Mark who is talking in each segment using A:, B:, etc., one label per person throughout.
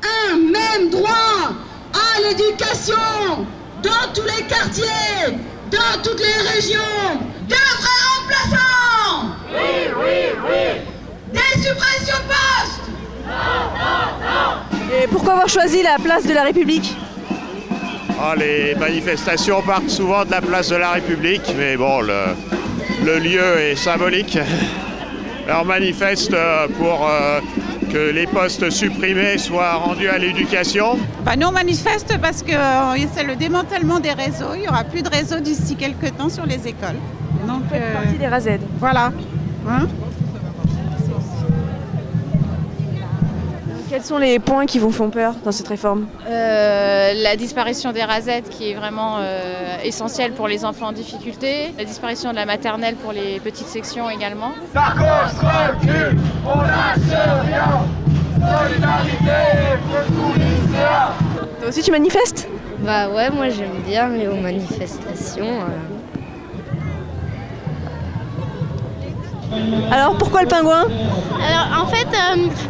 A: Un même droit à l'éducation dans tous les quartiers, dans toutes les régions. De vrais remplaçants. Oui, oui, oui. Des suppressions postes. Non, non, non.
B: Et pourquoi avoir choisi la place de la République ?
C: Les manifestations partent souvent de la place de la République, mais bon, le lieu est symbolique. Alors on manifeste pour que les postes supprimés soient rendus à l'éducation.
D: Nous on manifeste parce que c'est le démantèlement des réseaux. Il n'y aura plus de réseaux d'ici quelques temps sur les écoles. Donc
B: partie des RASED.
D: Voilà. Hein?
B: Quels sont les points qui vous font peur dans cette réforme ?
E: La disparition des RASED qui est vraiment essentielle pour les enfants en difficulté, la disparition de la maternelle pour les petites sections également.
F: Darcos recule, on lâche rien, solidarité pour tous les lycéens.
B: Toi aussi tu manifestes ?
G: Bah ouais, moi j'aime bien aller aux manifestations.
B: Alors pourquoi le pingouin ?
H: Alors en fait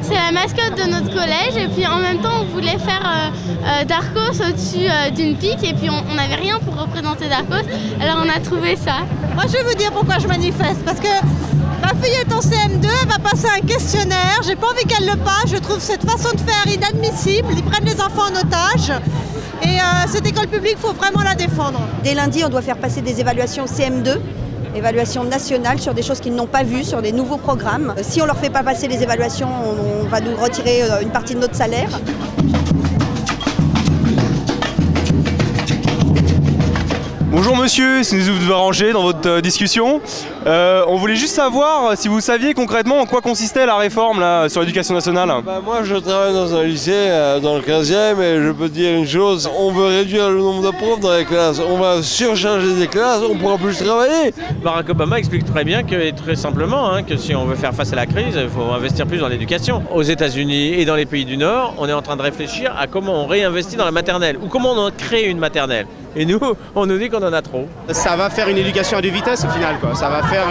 H: c'est la mascotte de notre collège et puis en même temps on voulait faire Darcos au-dessus d'une pique et puis on n'avait rien pour représenter Darcos, alors on a trouvé ça.
I: Moi je vais vous dire pourquoi je manifeste, parce que ma fille est en CM2, elle va passer un questionnaire, j'ai pas envie qu'elle le passe, je trouve cette façon de faire inadmissible, ils prennent les enfants en otage et cette école publique, il faut vraiment la défendre.
J: Dès lundi on doit faire passer des évaluations CM2. Évaluation nationale sur des choses qu'ils n'ont pas vues, sur des nouveaux programmes. Si on ne leur fait pas passer les évaluations, on va nous retirer une partie de notre salaire.
K: Bonjour monsieur, c'est nous vous arranger dans votre discussion. On voulait juste savoir si vous saviez concrètement en quoi consistait la réforme là, sur l'éducation nationale.
L: Moi je travaille dans un lycée, dans le 15e, et je peux dire une chose, on veut réduire le nombre de profs dans les classes, on va surcharger des classes, on ne pourra plus travailler.
M: Barack Obama explique très bien et très simplement que si on veut faire face à la crise, il faut investir plus dans l'éducation. Aux États-Unis et dans les pays du Nord, on est en train de réfléchir à comment on réinvestit dans la maternelle ou comment on crée une maternelle. Et nous, on nous dit qu'on en a trop.
N: Ça va faire une éducation à deux vitesses au final, quoi. Ça va faire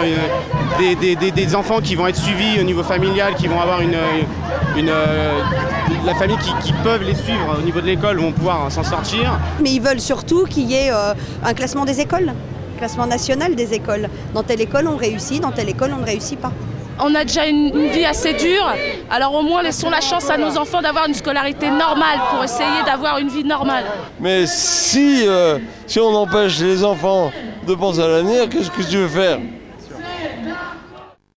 N: des enfants qui vont être suivis au niveau familial, qui vont avoir la famille qui peuvent les suivre au niveau de l'école, vont pouvoir s'en sortir.
J: Mais ils veulent surtout qu'il y ait un classement des écoles, classement national des écoles. Dans telle école on réussit, dans telle école on ne réussit pas.
O: On a déjà une vie assez dure, alors au moins laissons la chance à nos enfants d'avoir une scolarité normale pour essayer d'avoir une vie normale.
L: Mais si on empêche les enfants de penser à l'avenir, qu'est-ce que tu veux faire ?